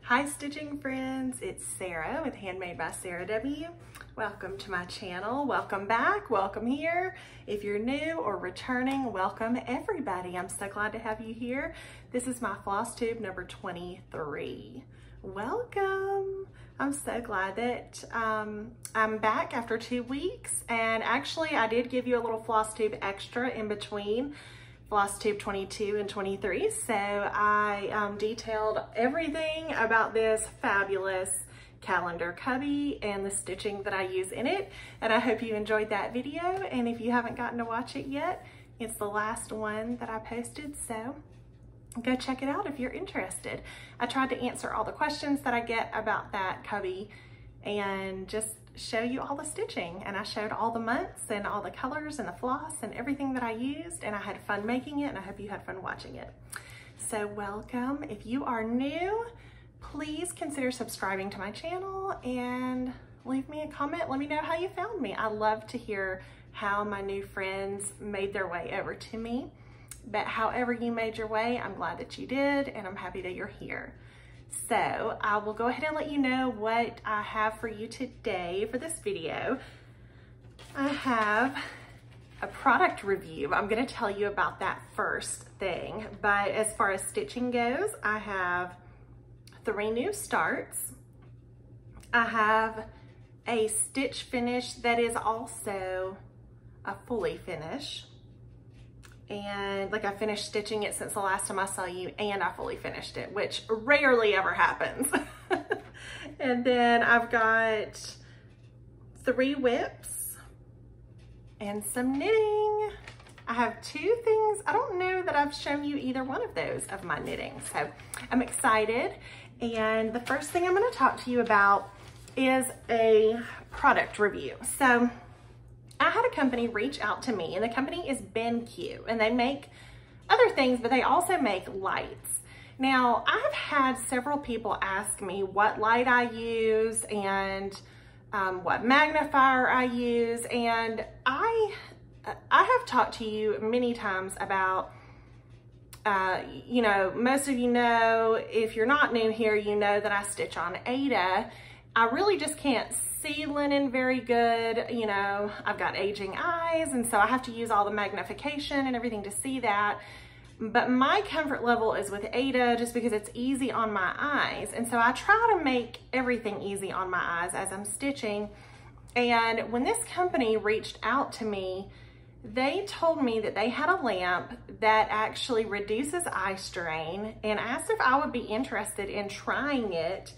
Hi stitching friends, it's Sarah with Handmade by Sarah W. Welcome to my channel, welcome back, welcome here. If you're new or returning, welcome everybody. I'm so glad to have you here. This is my Flosstube number 23. Welcome. I'm so glad that I'm back after 2 weeks, and actually I did give you a little Flosstube extra in between Flosstube 22 and 23. So I detailed everything about this fabulous calendar cubby and the stitching that I use in it. And I hope you enjoyed that video. And if you haven't gotten to watch it yet, it's the last one that I posted. So go check it out if you're interested. I tried to answer all the questions that I get about that cubby and just show you all the stitching, and I showed all the months and all the colors and the floss and everything that I used, and I had fun making it, and I hope you had fun watching it. So welcome. If you are new, please consider subscribing to my channel and leave me a comment. Let me know how you found me. I love to hear how my new friends made their way over to me, but however you made your way, I'm glad that you did, and I'm happy that you're here. So I will go ahead and let you know what I have for you today for this video. I have a product review. I'm going to tell you about that first thing. But as far as stitching goes, I have 3 new starts. I have a stitch finish that is also a fully finish. And like I finished stitching it since the last time I saw you, and I fully finished it, which rarely ever happens. And then I've got 3 whips and some knitting. I have 2 things. I don't know that I've shown you either one of those of my knitting, so I'm excited. And the first thing I'm going to talk to you about is a product review. So I had a company reach out to me, and the company is BenQ, and they make other things, but they also make lights. Now, I've had several people ask me what light I use and what magnifier I use, and I have talked to you many times about, you know, most of you know, if you're not new here, you know that I stitch on Aida. I really just can't see linen very good. You know, I've got aging eyes, and so I have to use all the magnification and everything to see that. But my comfort level is with Aida just because it's easy on my eyes. And so I try to make everything easy on my eyes as I'm stitching. And when this company reached out to me, they told me that they had a lamp that actually reduces eye strain, and asked if I would be interested in trying it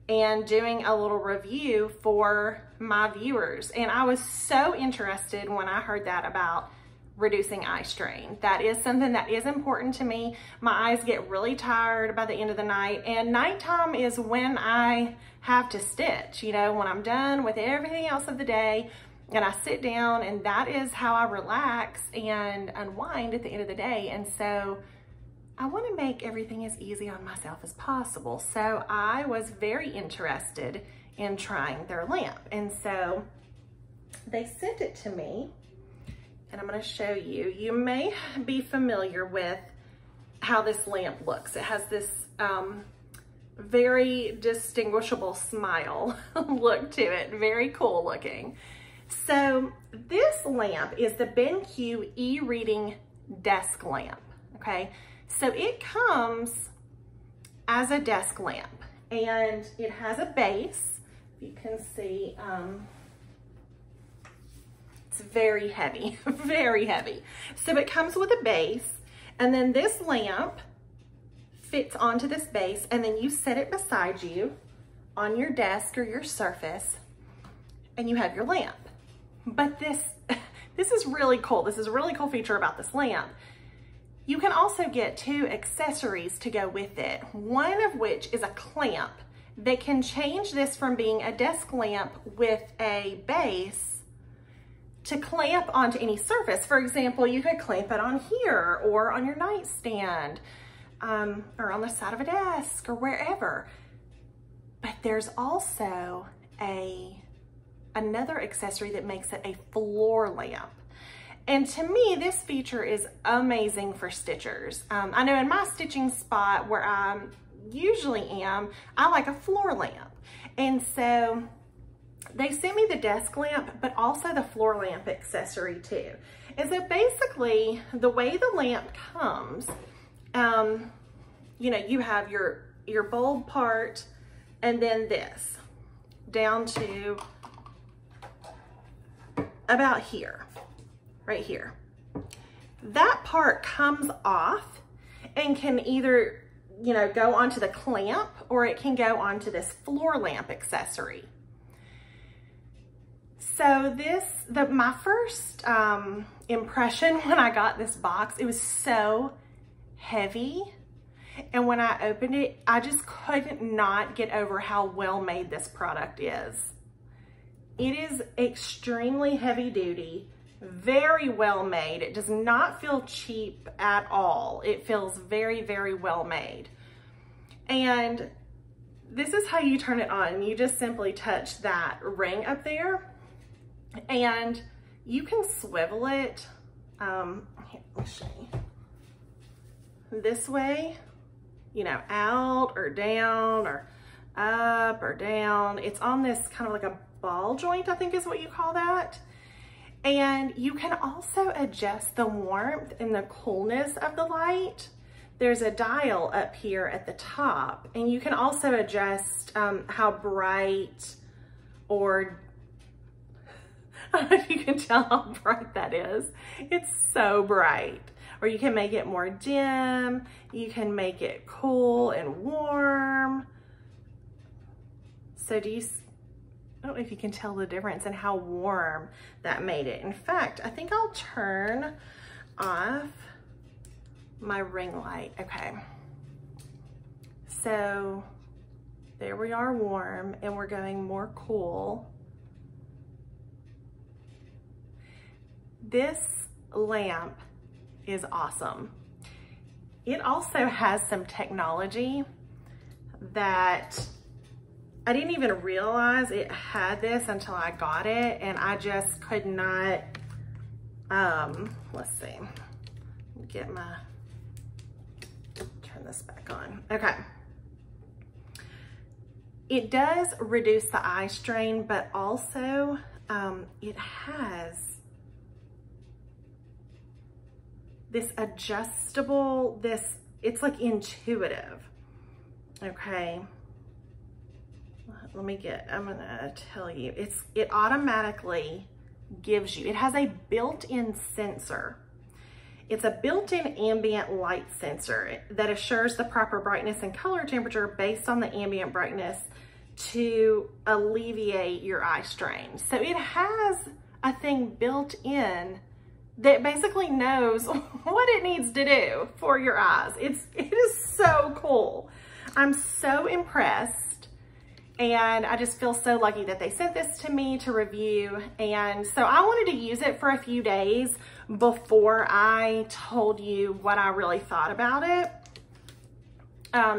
and doing a little review for my viewers. And I was so interested when I heard that about reducing eye strain. That is something that is important to me. My eyes get really tired by the end of the night, and nighttime is when I have to stitch, you know, when I'm done with everything else of the day, and I sit down, and that is how I relax and unwind at the end of the day. And so I want to make everything as easy on myself as possible. So I was very interested in trying their lamp. And so they sent it to me, and I'm going to show you. You may be familiar with how this lamp looks. It has this very distinguishable smile look to it. Very cool looking. So this lamp is the BenQ e-reading desk lamp. Okay. So it comes as a desk lamp, and it has a base. You can see, it's very heavy, very heavy. So it comes with a base, and then this lamp fits onto this base, and then you set it beside you on your desk or your surface, and you have your lamp. But this is really cool. This is a really cool feature about this lamp. You can also get 2 accessories to go with it, one of which is a clamp that can change this from being a desk lamp with a base to clamp onto any surface. For example, you could clamp it on here or on your nightstand or on the side of a desk or wherever. But there's also another accessory that makes it a floor lamp. And to me, this feature is amazing for stitchers. I know in my stitching spot where I'm usually am. I like a floor lamp. And so they sent me the desk lamp, but also the floor lamp accessory too. And so basically the way the lamp comes, you know, you have your bulb part and then this down to about here, right here. That part comes off and can either, you know, go onto the clamp or it can go onto this floor lamp accessory. So my first impression when I got this box, it was so heavy. And when I opened it, I just could not get over how well made this product is. It is extremely heavy duty, very well made. It does not feel cheap at all. It feels very, very well made. And this is how you turn it on. You just simply touch that ring up there and you can swivel it. Here, let me show you. This way, you know, out or down or up or down. It's on this kind of like a ball joint, I think is what you call that. And you can also adjust the warmth and the coolness of the light. There's a dial up here at the top, and you can also adjust how bright, or I don't know if you can tell how bright that is. It's so bright. Or you can make it more dim. You can make it cool and warm. So I don't know if you can tell the difference in how warm that made it. In fact, I think I'll turn off my ring light. Okay. So there we are, warm, and we're going more cool. This lamp is awesome. It also has some technology that I didn't even realize it had this until I got it, and I just could not, let's see, turn this back on. Okay. It does reduce the eye strain, but also it has this adjustable, it's like intuitive, okay? I'm gonna tell you, it automatically gives you, it has a built-in sensor. It's a built-in ambient light sensor that assures the proper brightness and color temperature based on the ambient brightness to alleviate your eye strain. So it has a thing built in that basically knows what it needs to do for your eyes. It is so cool. I'm so impressed, and I just feel so lucky that they sent this to me to review. And so I wanted to use it for a few days before I told you what I really thought about it.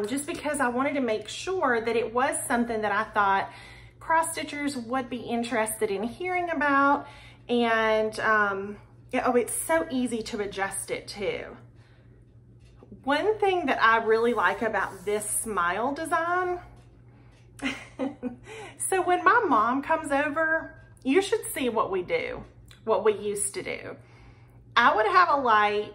Just because I wanted to make sure that it was something that I thought cross-stitchers would be interested in hearing about. And oh, it's so easy to adjust it too. One thing that I really like about this smile design, so when my mom comes over, you should see what we do, what we used to do. I would have a light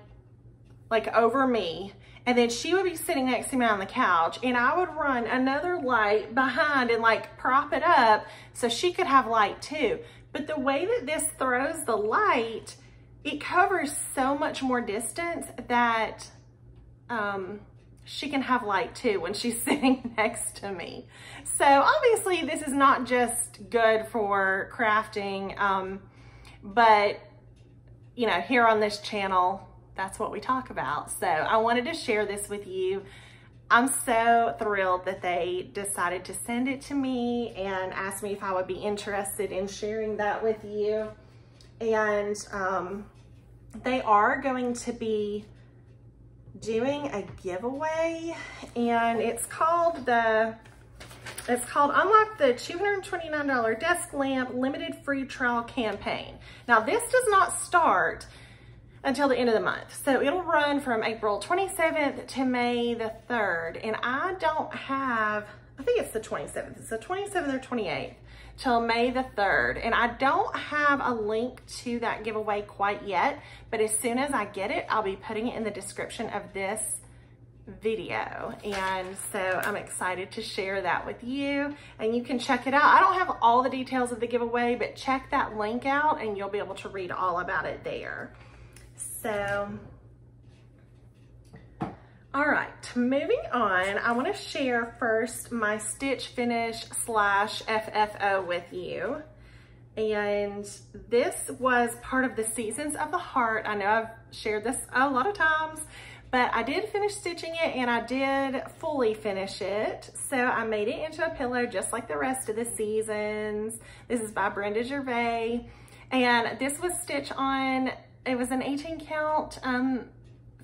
like over me, and then she would be sitting next to me on the couch, and I would run another light behind and like prop it up so she could have light too. But the way that this throws the light, it covers so much more distance that she can have light too when she's sitting next to me. So obviously this is not just good for crafting, but you know, here on this channel, that's what we talk about. So I wanted to share this with you. I'm so thrilled that they decided to send it to me and ask me if I would be interested in sharing that with you. And they are going to be doing a giveaway, and it's called Unlock the $229 Desk Lamp Limited Free Trial Campaign. Now this does not start until the end of the month. So it'll run from April 27th to May the 3rd. And I don't have, I think it's the 27th. It's the 27th or 28th till May the 3rd. And I don't have a link to that giveaway quite yet, but as soon as I get it, I'll be putting it in the description of this video. And so I'm excited to share that with you, and you can check it out. I don't have all the details of the giveaway, but check that link out and you'll be able to read all about it there. So, all right, moving on, I want to share first my stitch finish / FFO with you. And this was part of the Seasons of the Heart. I know I've shared this a lot of times, but I did finish stitching it and I did fully finish it. So I made it into a pillow just like the rest of the Seasons. This is by Brenda Gervais. And this was stitched on, it was an 18 count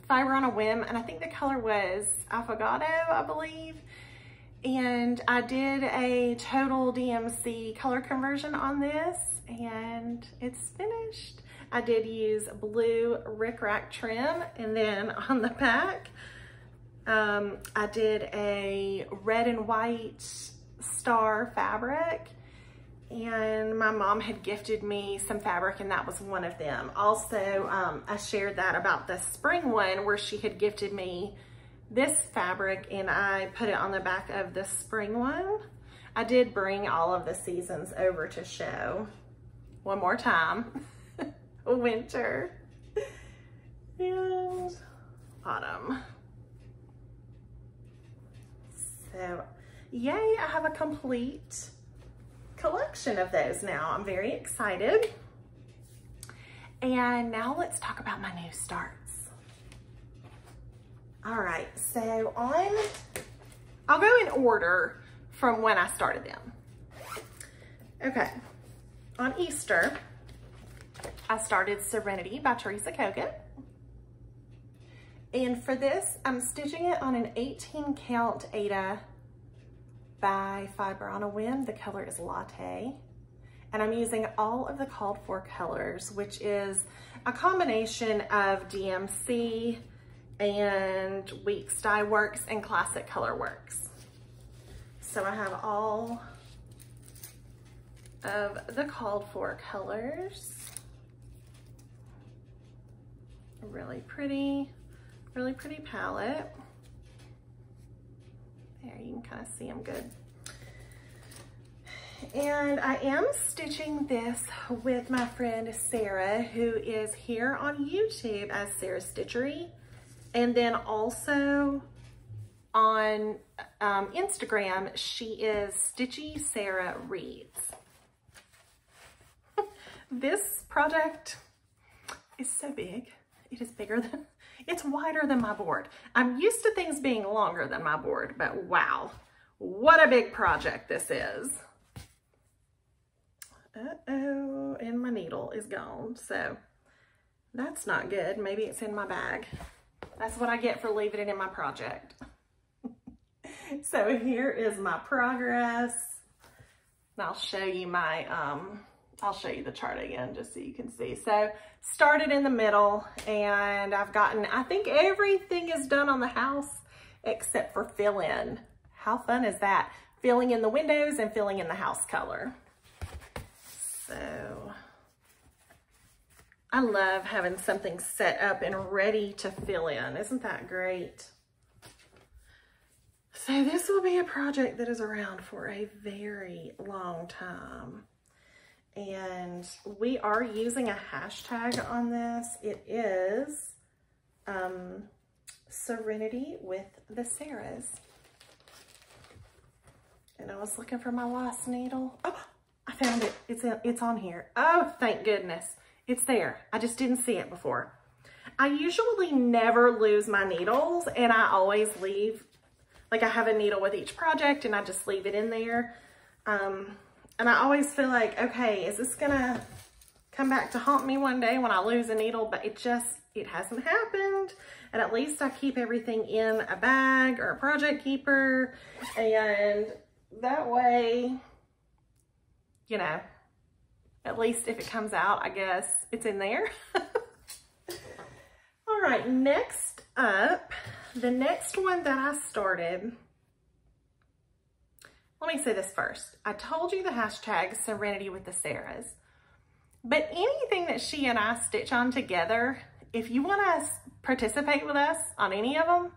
fiber on a whim, and I think the color was Affogato, I believe. And I did a total DMC color conversion on this, and it's finished. I did use blue rickrack trim, and then on the back, I did a red and white star fabric, and my mom had gifted me some fabric, and that was one of them. Also, I shared that about the spring one where she had gifted me this fabric, and I put it on the back of the spring one. I did bring all of the seasons over to show one more time. Winter and autumn. So yay, I have a complete collection of those now. I'm very excited. And now let's talk about my new starts. All right, so I'll go in order from when I started them. Okay, on Easter, I started Serenity by Teresa Kogan. And for this, I'm stitching it on an 18 count Aida by Fiber on a Whim. The color is Latte. And I'm using all of the called for colors, which is a combination of DMC and Weeks Dye Works and Classic Color Works. So I have all of the called for colors. Really pretty palette. There, you can kind of see them good. And I am stitching this with my friend Sarah, who is here on YouTube as Sarah Stitchery, and then also on Instagram, she is Stitchy Sarah Reads. This project is so big. It is bigger than, it's wider than my board. I'm used to things being longer than my board, but wow, what a big project this is. Uh-oh, and my needle is gone, so that's not good. Maybe it's in my bag. That's what I get for leaving it in my project. So here is my progress. I'll show you my, I'll show you the chart again just so you can see. So started in the middle, and I've gotten, I think everything is done on the house except for fill in. How fun is that? Filling in the windows and filling in the house color. So I love having something set up and ready to fill in. Isn't that great? So this will be a project that is around for a very long time. And we are using a hashtag on this. It is Serenity with the Sarahs. And I was looking for my lost needle. Oh, I found it. It's on here. Oh, thank goodness. It's there. I just didn't see it before. I usually never lose my needles, and I always leave, like I have a needle with each project and I just leave it in there. And I always feel like, okay, is this gonna come back to haunt me one day when I lose a needle? But it hasn't happened. And at least I keep everything in a bag or a project keeper. And that way, you know, at least if it comes out, I guess it's in there. right, next up, the next one that I started, let me say this first. I told you the hashtag Serenity with the Sarahs, but anything that she and I stitch on together, if you want to participate with us on any of them,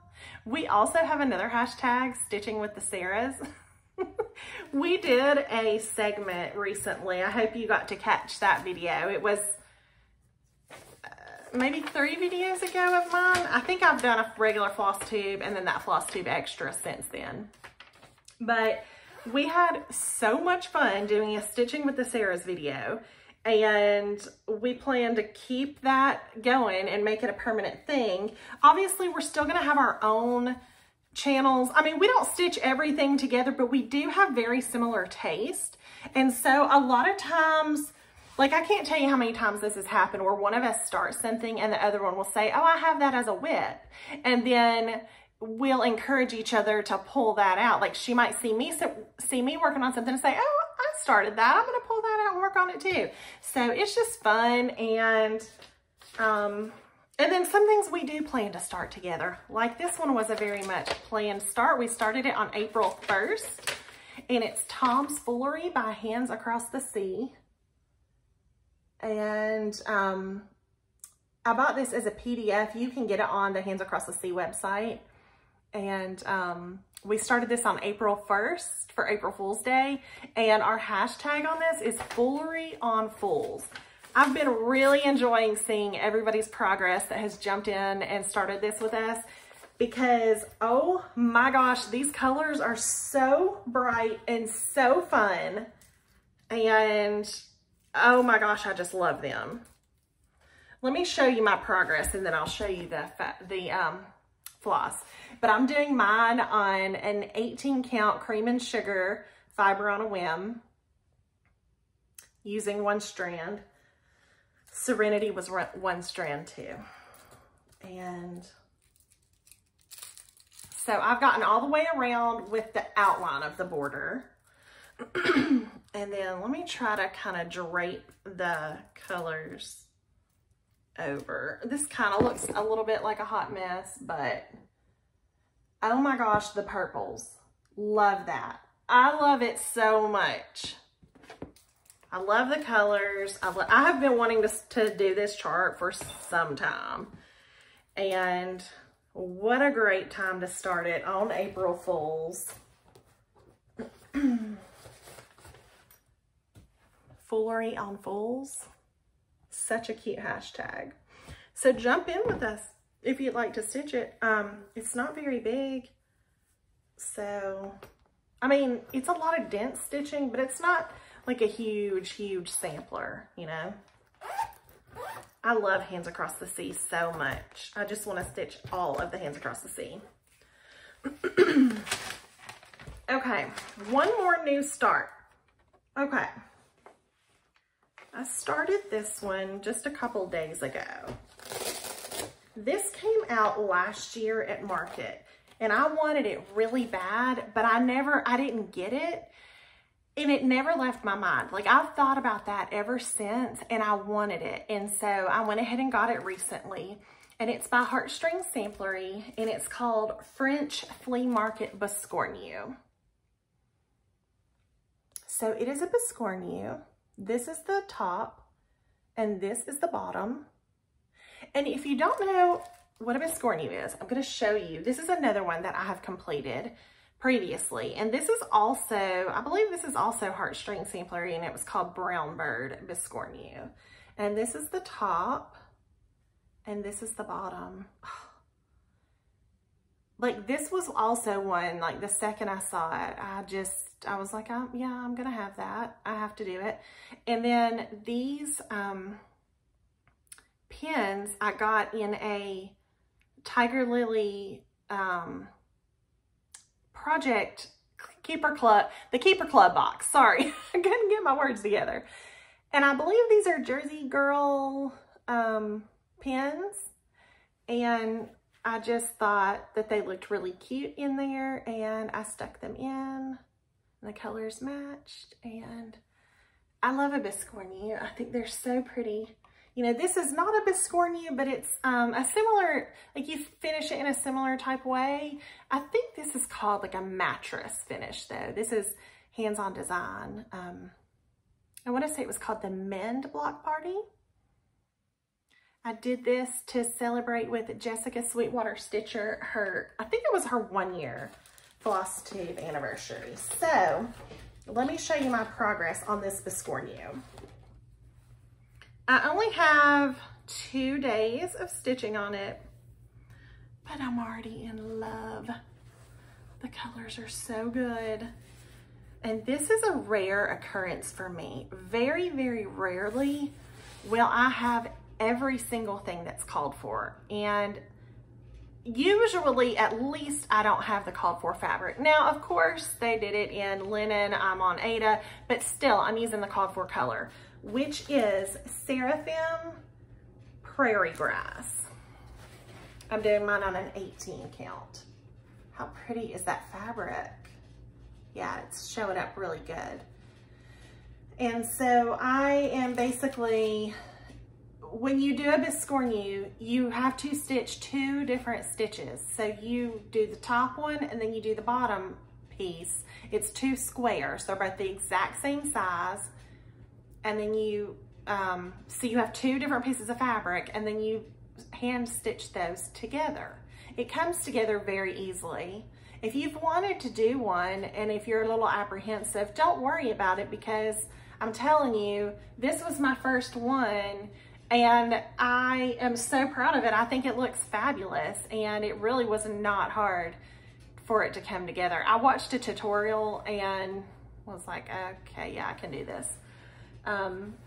we also have another hashtag, Stitching with the Sarahs. We did a segment recently. I hope you got to catch that video. It was maybe 3 videos ago of mine. I think I've done a regular floss tube and then that floss tube extra since then. But we had so much fun doing a Stitching with the Sarahs video, and we plan to keep that going and make it a permanent thing. Obviously, we're still gonna have our own channels. I mean, we don't stitch everything together, but we do have very similar taste. And so a lot of times, like I can't tell you how many times this has happened where one of us starts something and the other one will say, oh, I have that as a whip. And then we'll encourage each other to pull that out. Like she might see me working on something and say, oh, I started that. I'm going to pull that out and work on it too. So it's just fun. And then some things we do plan to start together. Like this one was a very much planned start. We started it on April 1st, and it's Tom's Foolery by Hands Across the Sea. And I bought this as a PDF. You can get it on the Hands Across the Sea website. And we started this on April 1st for April Fool's Day. And our hashtag on this is Foolery on Fools. I've been really enjoying seeing everybody's progress that has jumped in and started this with us, because, oh my gosh, these colors are so bright and so fun. And oh my gosh, I just love them. Let me show you my progress and then I'll show you the floss. But I'm doing mine on an 18 count cream and sugar fiber on a whim using 1 strand. Serenity was 1 strand too. And so I've gotten all the way around with the outline of the border. And then let me try to kind of drape the colors over. This kind of looks a little bit like a hot mess, but oh my gosh, the purples. Love that. I love it so much. I love the colors. I have been wanting to do this chart for some time. And what a great time to start it on April Fools. Foolery on Fools. Such a cute hashtag. So jump in with us if you'd like to stitch it. It's not very big. So, I mean, it's a lot of dense stitching, but it's not like a huge, huge sampler, you know. I love Hands Across the Sea so much. I just want to stitch all of the Hands Across the Sea. Okay, one more new start. Okay. I started this one just a couple days ago. This came out last year at market, and I wanted it really bad, but I didn't get it. And it never left my mind. Like, I've thought about that ever since, and I wanted it. And so I went ahead and got it recently. And it's by Heartstring Samplery, and it's called French Flea Market Biscornu. So it is a biscornu. This is the top, and this is the bottom. And if you don't know what a biscornu is, I'm going to show you. This is another one that I have completed previously, and this is also, I believe this is also Heartstring Samplery, and it was called Brown Bird Biscornu. And this is the top, and this is the bottom. Like, this was also one, like, the second I saw it, I was like, oh, yeah, I'm gonna have that. I have to do it. And then these pins I got in a Tiger Lily project Keeper Club, the Keeper Club box. Sorry, I couldn't get my words together. And I believe these are Jersey Girl pins. And I just thought that they looked really cute in there, and I stuck them in. The colors matched, and I love a biscornu. I think they're so pretty. You know, this is not a biscornu, but it's a similar, like you finish it in a similar type way. I think this is called like a mattress finish though. This is Hands-On Design. I want to say it was called the Mend Block Party. I did this to celebrate with Jessica Sweetwater Stitcher, I think it was her 1-year Flosstube anniversary. So let me show you my progress on this biscornu. I only have 2 days of stitching on it, but I'm already in love. The colors are so good. And this is a rare occurrence for me. Very, very rarely will I have every single thing that's called for. And usually, at least, I don't have the called for fabric. Now, of course, they did it in linen. I'm on Ada, but still, I'm using the called for color, which is Seraphim Prairie Grass. I'm doing mine on an 18 count. How pretty is that fabric? Yeah, it's showing up really good. And so I am basically, when you do a biscornu, you have to stitch 2 different stitches. So you do the top one and then you do the bottom piece. It's 2 squares. They're both the exact same size. And then you, so you have 2 different pieces of fabric and then you hand stitch those together. It comes together very easily. If you've wanted to do one and if you're a little apprehensive, don't worry about it, because I'm telling you, this was my first one and I am so proud of it. I think it looks fabulous and it really was not hard for it to come together. I watched a tutorial and was like, okay, yeah, I can do this.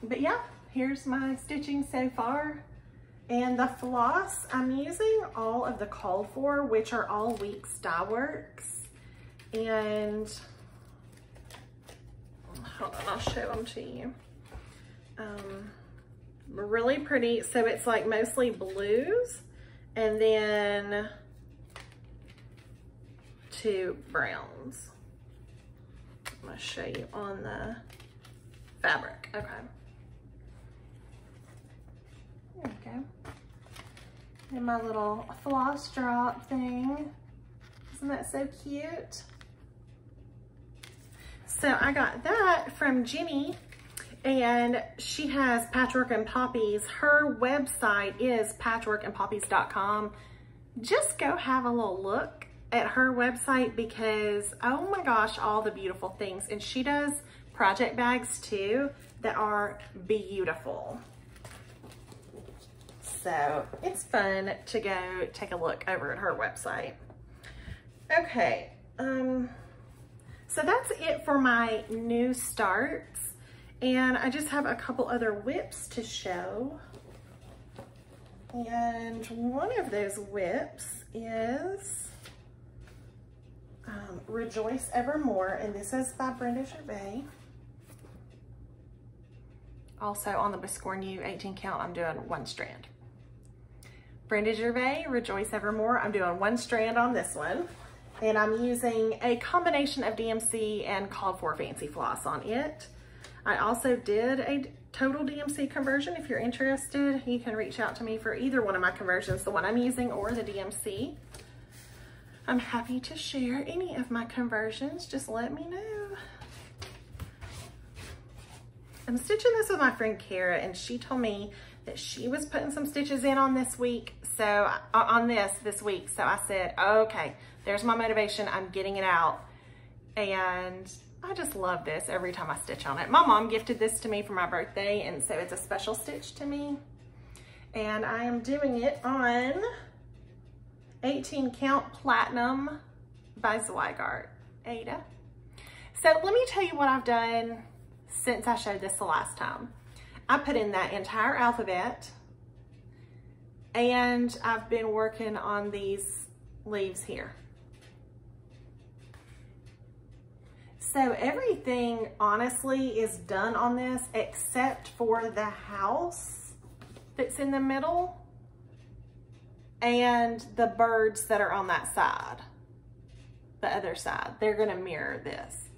But yeah, here's my stitching so far. And the floss, I'm using all of the called for, which are all Weeks Dye Works. And hold on, I'll show them to you. Really pretty. So it's like mostly blues and then 2 browns. I'm gonna show you on the fabric. Okay. There we go. And my little floss drop thing. Isn't that so cute? So I got that from Jenny, and she has Patchwork and Poppies. Her website is patchworkandpoppies.com. Just go have a little look at her website because, oh my gosh, all the beautiful things. And she does project bags too that are beautiful. So it's fun to go take a look over at her website. Okay, so that's it for my new starts. And I just have a couple other whips to show. And one of those whips is Rejoice Evermore, and this is by Brenda Gervais. Also on the biscornu 18 count, I'm doing 1 strand. Brenda Gervais, Rejoice Evermore. I'm doing 1 strand on this one. And I'm using a combination of DMC and called for fancy floss on it. I also did a total DMC conversion. If you're interested, you can reach out to me for either one of my conversions, the one I'm using or the DMC. I'm happy to share any of my conversions. Just let me know. I'm stitching this with my friend Kara, and she told me that she was putting some stitches in on this week. So on this week. So I said, okay, there's my motivation. I'm getting it out. And I just love this every time I stitch on it. My mom gifted this to me for my birthday, and so it's a special stitch to me. And I am doing it on 18 count Platinum by Zweigart, Ada. So let me tell you what I've done since I showed this the last time. I put in that entire alphabet, and I've been working on these leaves here. So everything honestly is done on this except for the house that's in the middle and the birds that are on that side, the other side. They're gonna mirror this.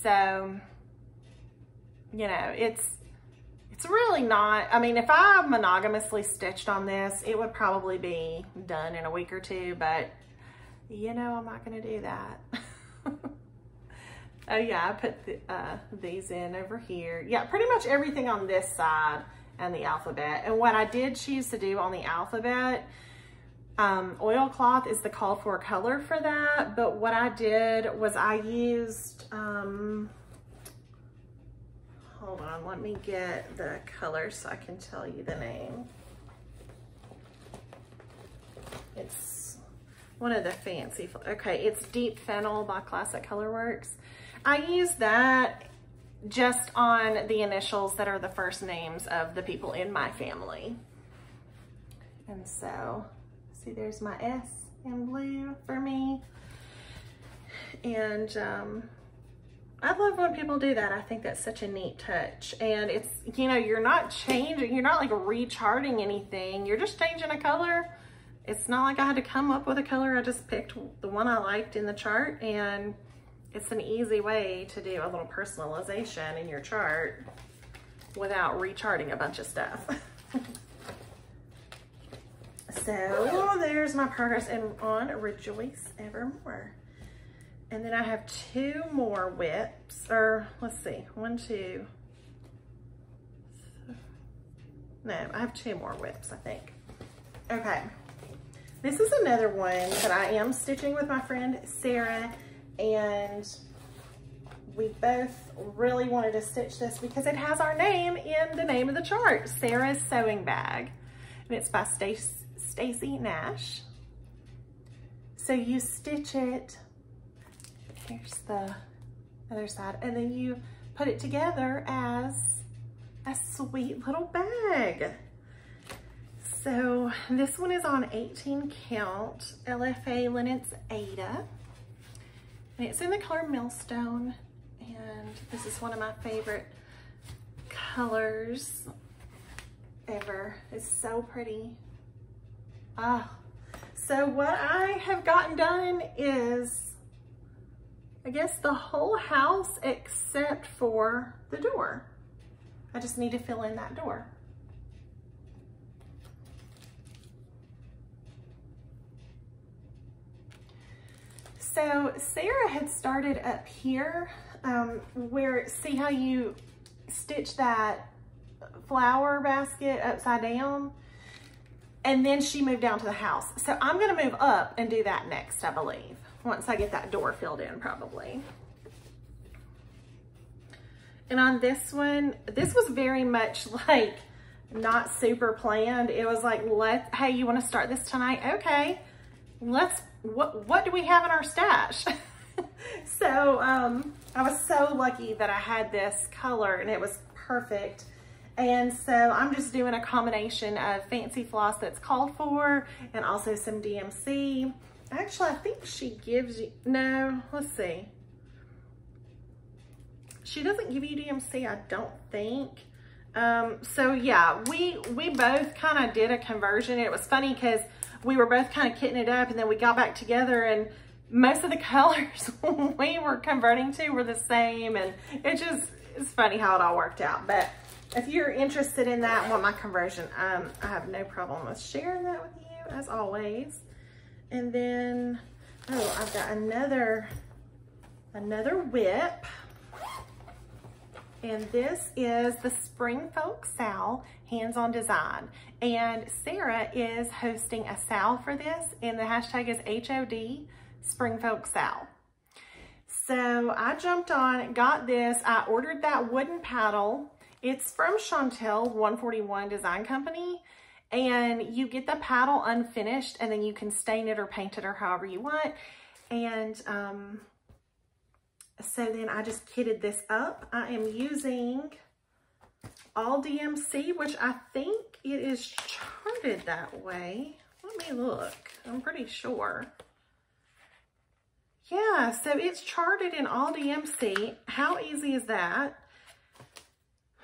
So, you know, it's It's really not, I mean, if I monogamously stitched on this, it would probably be done in a week or two, but you know, I'm not gonna do that. Oh yeah, I put these in over here. Yeah, pretty much everything on this side and the alphabet. And what I did choose to do on the alphabet, oilcloth is the called for color for that, but what I did was I used, hold on, let me get the color so I can tell you the name. It's one of the fancy, okay, it's Deep Fennel by Classic Colorworks. I use that just on the initials that are the first names of the people in my family. And so, see, there's my S in blue for me. And I love when people do that. I think that's such a neat touch. And it's, you know, you're not changing, you're not like recharting anything. You're just changing a color. It's not like I had to come up with a color. I just picked the one I liked in the chart, and it's an easy way to do a little personalization in your chart without recharting a bunch of stuff. So there's my progress on Rejoice Evermore. And then I have 2 more whips, or let's see, 1, 2. No, I have 2 more whips, I think. Okay. This is another one that I am stitching with my friend Sarah, and we both really wanted to stitch this because it has our name in the name of the chart, Sarah's Sewing Bag. And it's by Stacy Nash. So you stitch it, here's the other side, and then you put it together as a sweet little bag. So this one is on 18 count LFA Linens Ada, and it's in the color Millstone, and this is one of my favorite colors ever. It's so pretty. Ah, so what I have gotten done is, I guess, the whole house except for the door. I just need to fill in that door. So Sarah had started up here where, see how you stitch that flower basket upside down? And then she moved down to the house. So I'm gonna move up and do that next, I believe, once I get that door filled in probably. And on this one, this was very much like not super planned. It was like, hey, you wanna start this tonight? Okay, what do we have in our stash? So I was so lucky that I had this color and it was perfect. And so I'm just doing a combination of fancy floss that's called for and also some DMC. Actually, I think she gives you, no, let's see. She doesn't give you DMC, I don't think. So yeah, we both kind of did a conversion. It was funny because we were both kind of kitting it up, and then we got back together, and most of the colors we were converting to were the same, and it's funny how it all worked out. But if you're interested in that and want my conversion, I have no problem with sharing that with you, as always. And then, oh, I've got another whip. And this is the Spring Folk Sal Hands-On Design. And Sarah is hosting a sal for this, and the hashtag is HOD Spring Folk Sal. So I jumped on, got this. I ordered that wooden paddle. It's from Chantel 141 Design Company. And you get the paddle unfinished, and then you can stain it or paint it or however you want. And so then I just kitted this up. I am using all DMC, which I think it is charted that way. Let me look. I'm pretty sure. Yeah, so it's charted in all DMC. How easy is that?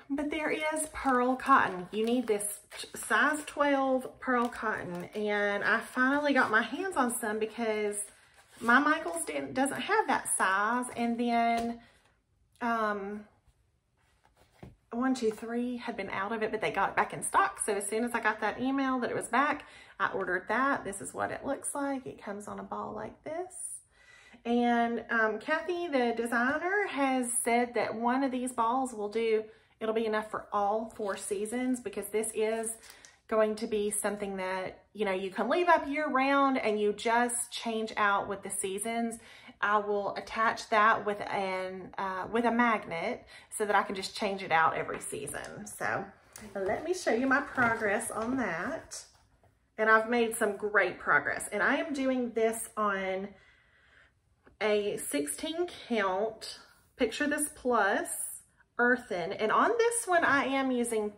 But there is pearl cotton. You need this size 12 pearl cotton. And I finally got my hands on some because my Michaels doesn't have that size. And then 1, 2, 3 had been out of it, but they got it back in stock. So as soon as I got that email that it was back, I ordered that. This is what it looks like. It comes on a ball like this. And Kathy, the designer, has said that one of these balls will do, it'll be enough for all 4 seasons, because this is going to be something that, you know, you can leave up year round and you just change out with the seasons. I will attach that with a magnet so that I can just change it out every season. So let me show you my progress on that. And I've made some great progress. And I am doing this on a 16 count, picture this plus, earthen. And on this one, I am using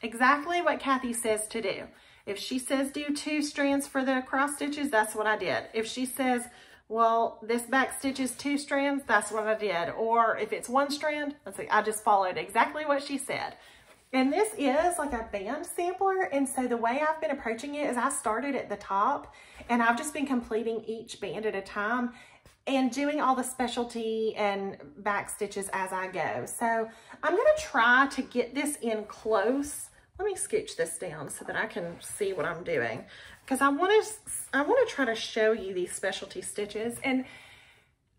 exactly what Kathy says to do. If she says do 2 strands for the cross stitches, that's what I did. If she says, well, this back stitch is 2 strands, that's what I did. Or if it's 1 strand, I just followed exactly what she said. And this is like a band sampler. And so the way I've been approaching it is I started at the top and I've just been completing each band at a time and doing all the specialty and back stitches as I go. So I'm gonna try to get this in close. Let me scooch this down so that I can see what I'm doing, because I wanna try to show you these specialty stitches. And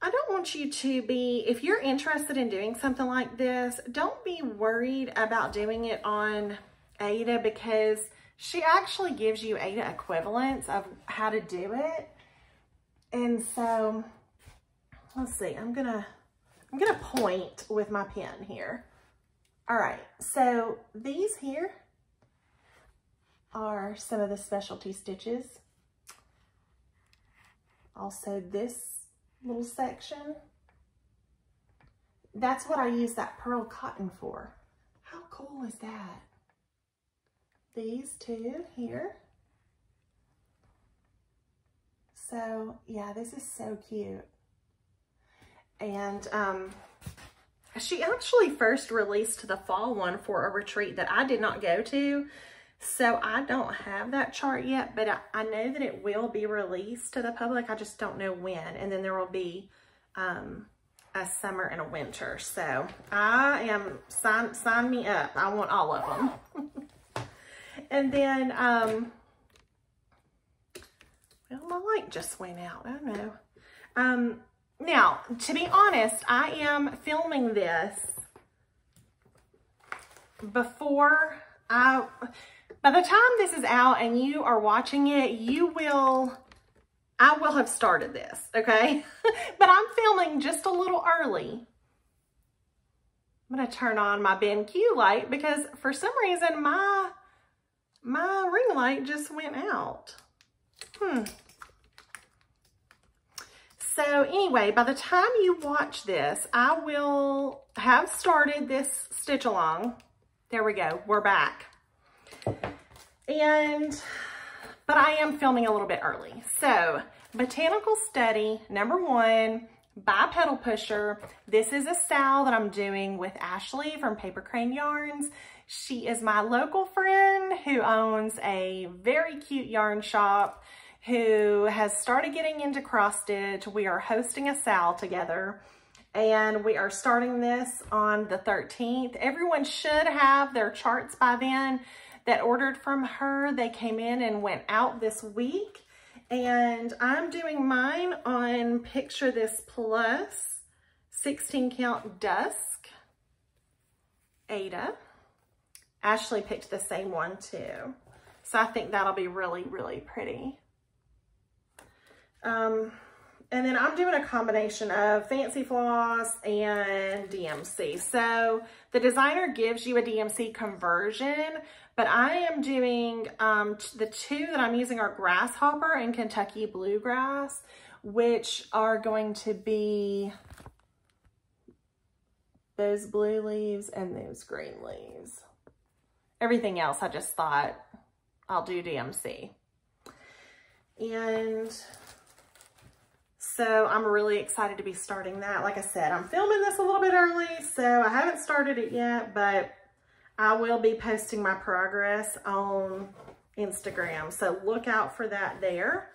I don't want you to be, if you're interested in doing something like this, don't be worried about doing it on Aida, because she actually gives you Aida equivalents of how to do it. And so, let's see, I'm gonna point with my pen here. All right, so these here are some of the specialty stitches. Also this little section, that's what I use that pearl cotton for. How cool is that? These 2 here. So yeah, this is so cute. And she actually first released the fall one for a retreat that I did not go to. So I don't have that chart yet, but I know that it will be released to the public. I just don't know when. And then there will be a summer and a winter. So I am, sign me up. I want all of them. And then, well, my light just went out. I don't know. Now, to be honest, I am filming this before by the time this is out and you are watching it, I will have started this, okay? But I'm filming just a little early. I'm gonna turn on my BenQ light because for some reason my ring light just went out. So anyway, by the time you watch this, I will have started this stitch along. There we go, we're back. But I am filming a little bit early. So, Botanical Study, number 1, by Pedal Pusher. This is a style that I'm doing with Ashley from Paper Crane Yarns. She is my local friend who owns a very cute yarn shop, who has started getting into cross stitch. We are hosting a sale together and we are starting this on the 13th. Everyone should have their charts by then that ordered from her. They came in and went out this week, and I'm doing mine on Picture This Plus 16 count dusk Aida. Ashley picked the same one too. So I think that'll be really, really pretty. And then I'm doing a combination of Fancy Floss and DMC. So the designer gives you a DMC conversion, but I am doing, the 2 that I'm using are Grasshopper and Kentucky Bluegrass, which are going to be those blue leaves and those green leaves. Everything else, I just thought I'll do DMC. And so I'm really excited to be starting that. Like I said, I'm filming this a little bit early, so I haven't started it yet, but I will be posting my progress on Instagram. So look out for that there.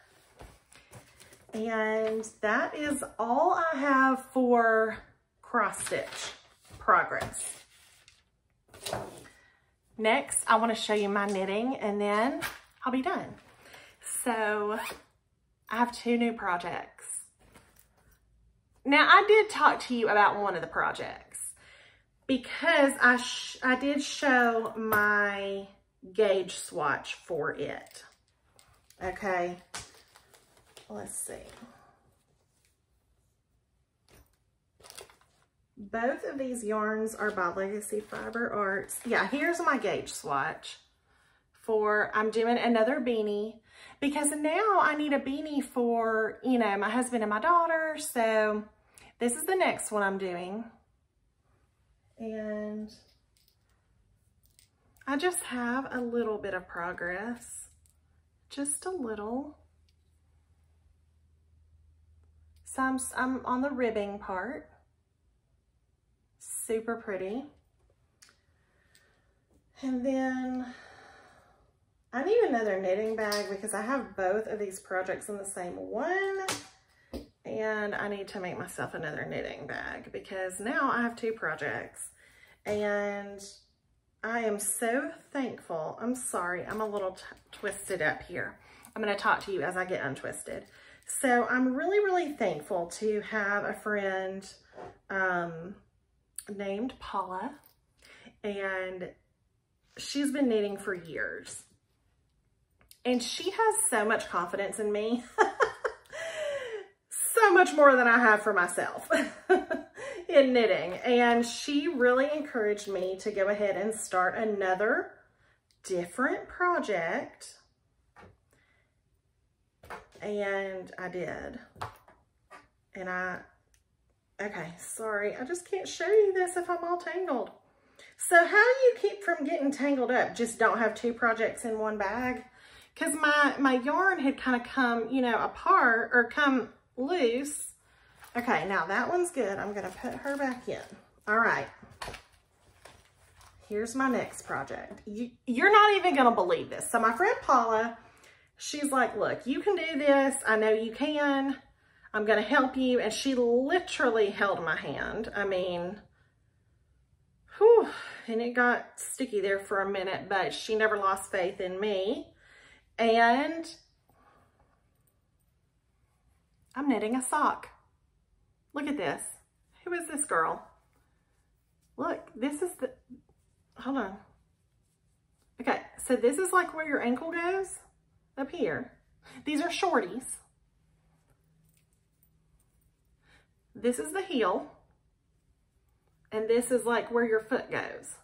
And that is all I have for cross stitch progress. Next, I want to show you my knitting and then I'll be done. So I have 2 new projects. Now, I did talk to you about one of the projects because I did show my gauge swatch for it. Okay, let's see. Both of these yarns are by Legacy Fiber Arts. Yeah, here's my gauge swatch for, I'm doing another beanie because now I need a beanie for, you know, my husband and my daughter. So this is the next one I'm doing. And I just have a little bit of progress, just a little. So I'm on the ribbing part. Super pretty. And then I need another knitting bag because I have both of these projects in the same one. And I need to make myself another knitting bag because now I have 2 projects. And I am so thankful. I'm sorry, I'm a little twisted up here. I'm going to talk to you as I get untwisted. So I'm really, really thankful to have a friend named Paula, and she's been knitting for years. And she has so much confidence in me. So much more than I have for myself in knitting. And she really encouraged me to go ahead and start another different project. And I did. And okay, sorry, I just can't show you this if I'm all tangled. So how do you keep from getting tangled up? Just don't have 2 projects in one bag? Because my yarn had kind of come, you know, apart or come loose. Okay, now that one's good. I'm going to put her back in. All right. Here's my next project. You're not even going to believe this. So my friend Paula, she's like, look, you can do this. I know you can. I'm going to help you. And she literally held my hand. I mean, whew, and it got sticky there for a minute, but she never lost faith in me. And I'm knitting a sock. Look at this. Who is this girl? Look, this is the, hold on. Okay, so this is like where your ankle goes, up here. These are shorties. This is the heel. And this is like where your foot goes.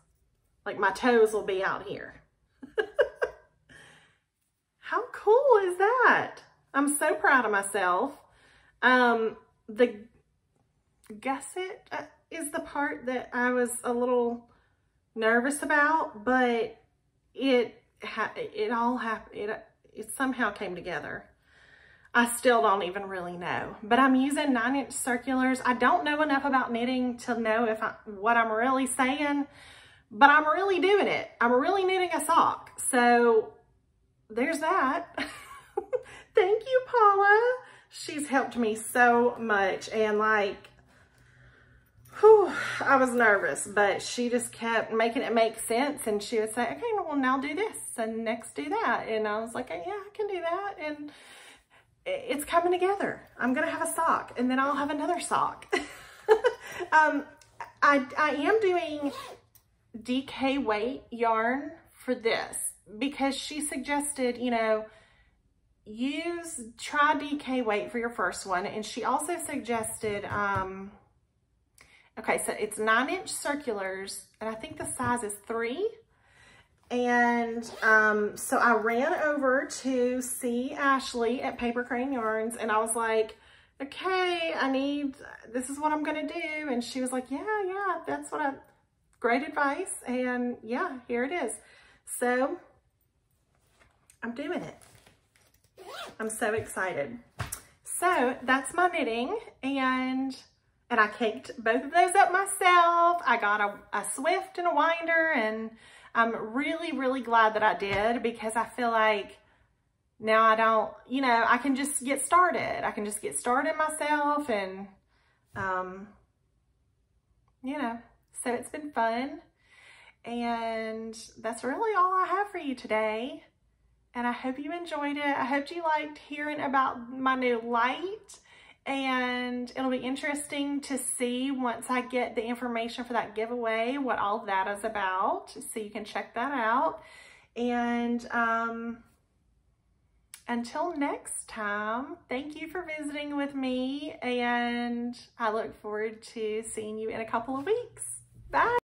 Like my toes will be out here. How cool is that? I'm so proud of myself. The gusset is the part that I was a little nervous about, but it all happened. It somehow came together. I still don't even really know, but I'm using 9-inch circulars. I don't know enough about knitting to know what I'm really saying, but I'm really doing it. I'm really knitting a sock. So there's that. Thank you, Paula. She's helped me so much. And like, whew, I was nervous, but she just kept making it make sense. And she would say, okay, well, now do this and next do that. And I was like, yeah, I can do that. And it's coming together. I'm going to have a sock and then I'll have another sock. I am doing DK weight yarn for this because she suggested, you know, try DK weight for your first one. And she also suggested, okay, so it's 9-inch circulars and I think the size is 3. And so I ran over to see Ashley at Paper Crane Yarns and I was like, okay, this is what I'm gonna do. And she was like, yeah, that's great advice. And yeah, here it is. So I'm doing it. I'm so excited. So that's my knitting and I caked both of those up myself. I got a Swift and a winder and I'm really, really glad that I did because I feel like now I don't, you know, I can just get started. I can just get started myself and, you know, so it's been fun. And that's really all I have for you today. And I hope you enjoyed it. I hope you liked hearing about my new light. And it'll be interesting to see once I get the information for that giveaway, what all of that is about. So you can check that out. And until next time, thank you for visiting with me. And I look forward to seeing you in a couple of weeks. Bye.